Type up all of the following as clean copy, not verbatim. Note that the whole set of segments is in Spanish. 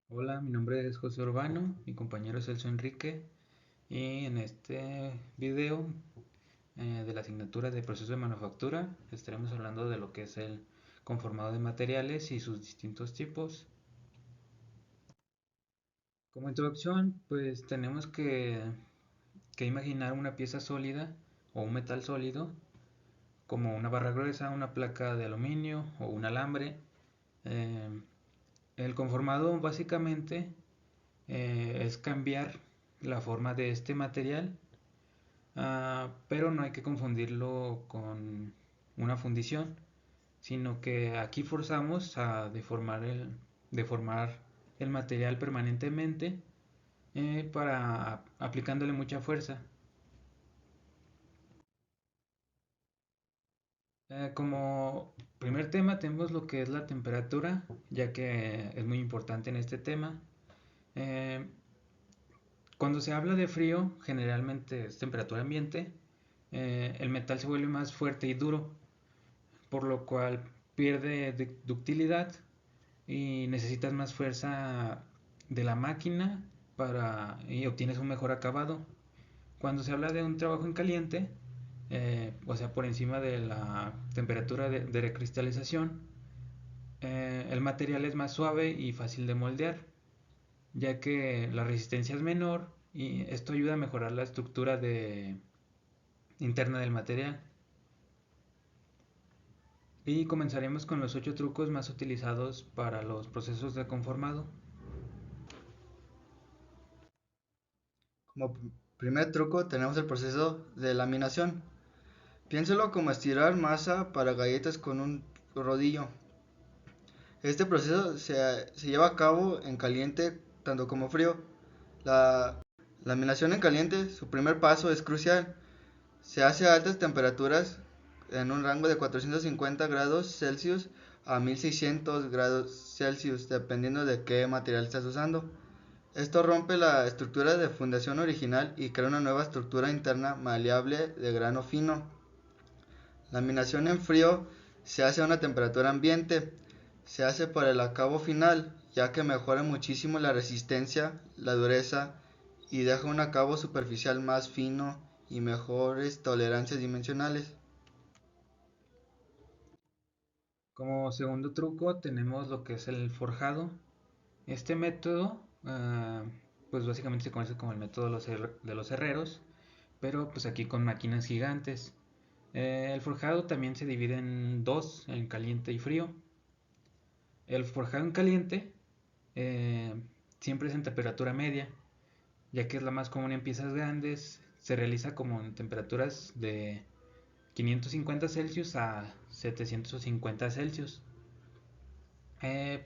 Hola, mi nombre es José Urbano, mi compañero es Celso Enrique y en este video de la asignatura de proceso de manufactura estaremos hablando de lo que es el conformado de materiales y sus distintos tipos. Como introducción, pues tenemos que imaginar una pieza sólida o un metal sólido como una barra gruesa, una placa de aluminio o un alambre. Eh, el conformado básicamente es cambiar la forma de este material, pero no hay que confundirlo con una fundición, sino que aquí forzamos a deformar el material permanentemente para aplicándole mucha fuerza. Como primer tema tenemos lo que es la temperatura, ya que es muy importante en este tema. Eh, Cuando se habla de frío, generalmente es temperatura ambiente, el metal se vuelve más fuerte y duro, por lo cual pierde ductilidad y necesitas más fuerza de la máquina y obtienes un mejor acabado. Cuando se habla de un trabajo en caliente, o sea, por encima de la temperatura de recristalización, el material es más suave y fácil de moldear, ya que la resistencia es menor y esto ayuda a mejorar la estructura interna del material. Y comenzaremos con los 8 trucos más utilizados para los procesos de conformado. Como primer truco tenemos el proceso de laminación. Piénselo como estirar masa para galletas con un rodillo. Este proceso se lleva a cabo en caliente tanto como frío. La laminación en caliente, su primer paso es crucial. Se hace a altas temperaturas en un rango de 450 grados Celsius a 1600 grados Celsius, dependiendo de qué material estás usando. Esto rompe la estructura de fundación original y crea una nueva estructura interna maleable de grano fino. La laminación en frío se hace a una temperatura ambiente. Se hace para el acabo final, ya que mejora muchísimo la resistencia, la dureza y deja un acabo superficial más fino y mejores tolerancias dimensionales. Como segundo truco tenemos lo que es el forjado. Este método, pues básicamente se conoce como el método de los herreros, pero pues aquí con máquinas gigantes. El forjado también se divide en dos, en caliente y frío. El forjado en caliente eh, siempre es en temperatura media, ya que es la más común en piezas grandes. Se realiza como en temperaturas de 550 Celsius a 750 Celsius.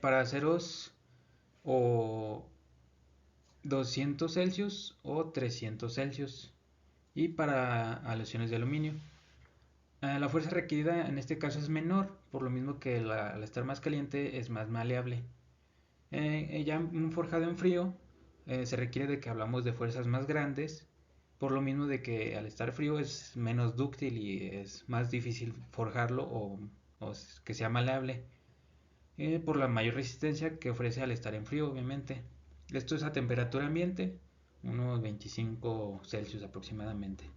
Para aceros o 200 Celsius o 300 Celsius. Y para aleaciones de aluminio. La fuerza requerida en este caso es menor, por lo mismo que al estar más caliente es más maleable. Ya un forjado en frío se requiere de que hablamos de fuerzas más grandes, por lo mismo de que al estar frío es menos dúctil y es más difícil forjarlo o que sea maleable, por la mayor resistencia que ofrece al estar en frío, obviamente. Esto es a temperatura ambiente, unos 25 Celsius aproximadamente.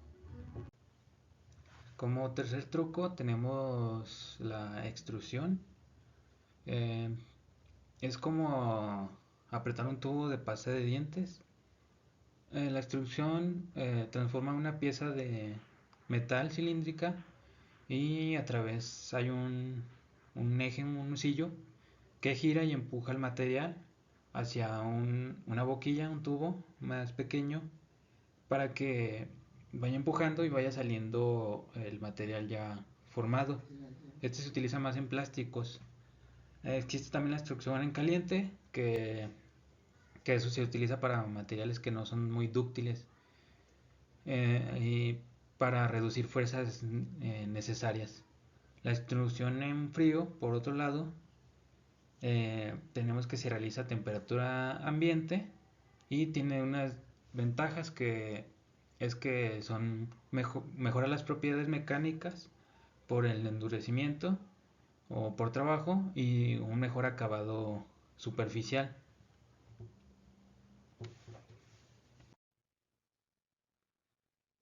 Como tercer truco tenemos la extrusión. Eh, es como apretar un tubo de pasta de dientes. La extrusión transforma una pieza de metal cilíndrica y a través hay un eje, un nusillo que gira y empuja el material hacia una boquilla, un tubo más pequeño para que vaya empujando y vaya saliendo el material ya formado. Este se utiliza más en plásticos. Existe también la extrusión en caliente, que eso se utiliza para materiales que no son muy dúctiles y para reducir fuerzas necesarias. La extrusión en frío, por otro lado, tenemos que se realiza a temperatura ambiente y tiene unas ventajas que es que mejora las propiedades mecánicas por el endurecimiento o por trabajo y un mejor acabado superficial.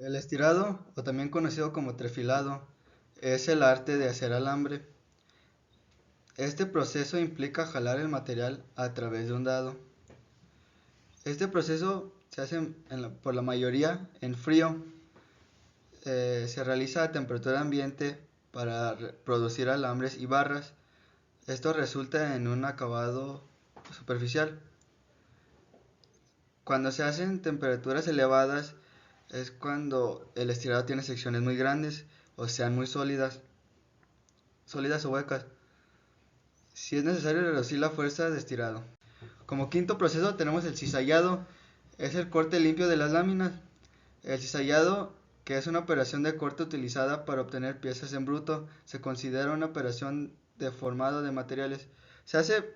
El estirado, o también conocido como trefilado, es el arte de hacer alambre. Este proceso implica jalar el material a través de un dado. Este proceso se hace por la mayoría en frío. Se realiza a temperatura ambiente para producir alambres y barras. Esto resulta en un acabado superficial. Cuando se hacen temperaturas elevadas es cuando el estirado tiene secciones muy grandes o sean muy sólidas o huecas. Si es necesario reducir la fuerza de estirado. Como quinto proceso tenemos el cizallado, es el corte limpio de las láminas. El cizallado, que es una operación de corte utilizada para obtener piezas en bruto, se considera una operación de formado de materiales. Se hace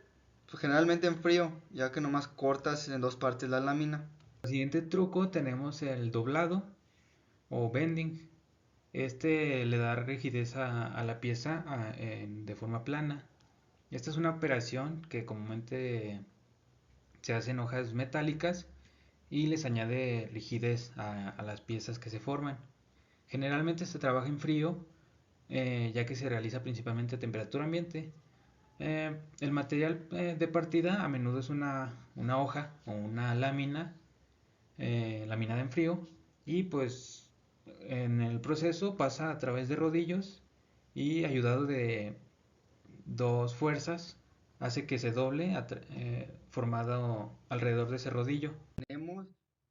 generalmente en frío, ya que nomás cortas en dos partes la lámina. El siguiente truco tenemos el doblado o bending. Este le da rigidez a la pieza de forma plana. Esta es una operación que comúnmente se hace en hojas metálicas y les añade rigidez a las piezas que se forman. Generalmente se trabaja en frío, ya que se realiza principalmente a temperatura ambiente. El material de partida a menudo es una hoja o una lámina laminada en frío y pues en el proceso pasa a través de rodillos y ayudado de dos fuerzas hace que se doble formado alrededor de ese rodillo. Tenemos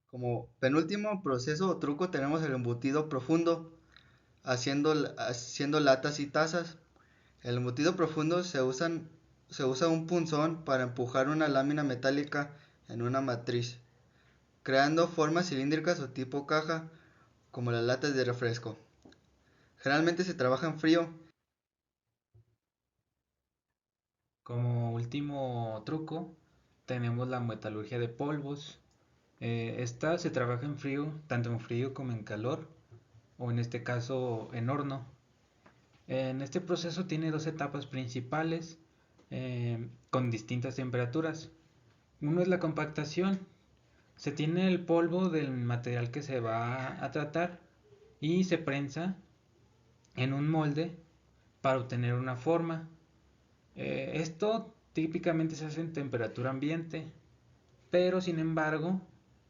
como penúltimo proceso o truco tenemos el embutido profundo, haciendo latas y tazas. El embutido profundo se usa un punzón para empujar una lámina metálica en una matriz, creando formas cilíndricas o tipo caja, como las latas de refresco. Generalmente se trabaja en frío. Como último truco tenemos la metalurgia de polvos. Esta se trabaja en frío, tanto en frío como en calor, o en este caso en horno. En este proceso tiene dos etapas principales con distintas temperaturas. Uno es la compactación. Se tiene el polvo del material que se va a tratar y se prensa en un molde para obtener una forma. Esto típicamente se hace en temperatura ambiente, pero sin embargo,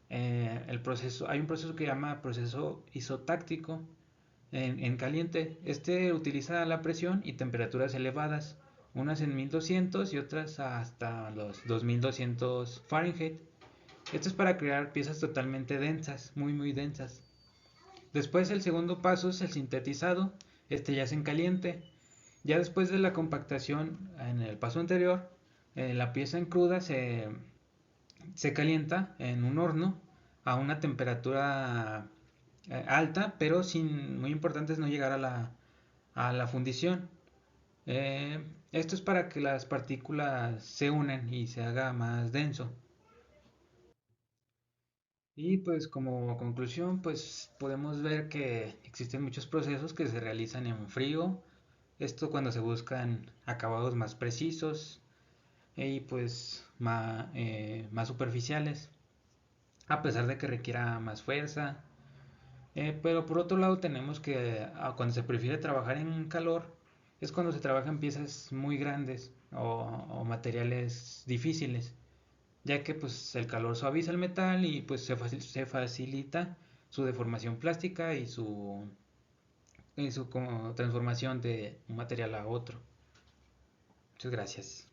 hay un proceso que se llama proceso isotáctico en caliente. Este utiliza la presión y temperaturas elevadas, unas en 1200 y otras hasta los 2200 Fahrenheit. Esto es para crear piezas totalmente densas, muy densas. Después el segundo paso es el sintetizado, este ya es en caliente. Ya después de la compactación en el paso anterior, la pieza en cruda se calienta en un horno a una temperatura alta, pero sin, muy importante es no llegar a la fundición. Esto es para que las partículas se unan y se haga más denso. Y pues como conclusión, pues podemos ver que existen muchos procesos que se realizan en frío. Esto cuando se buscan acabados más precisos y pues más superficiales, a pesar de que requiera más fuerza. Pero por otro lado tenemos que cuando se prefiere trabajar en calor es cuando se trabaja en piezas muy grandes o materiales difíciles, ya que pues el calor suaviza el metal y pues se facilita su deformación plástica y su como transformación de un material a otro. Muchas gracias.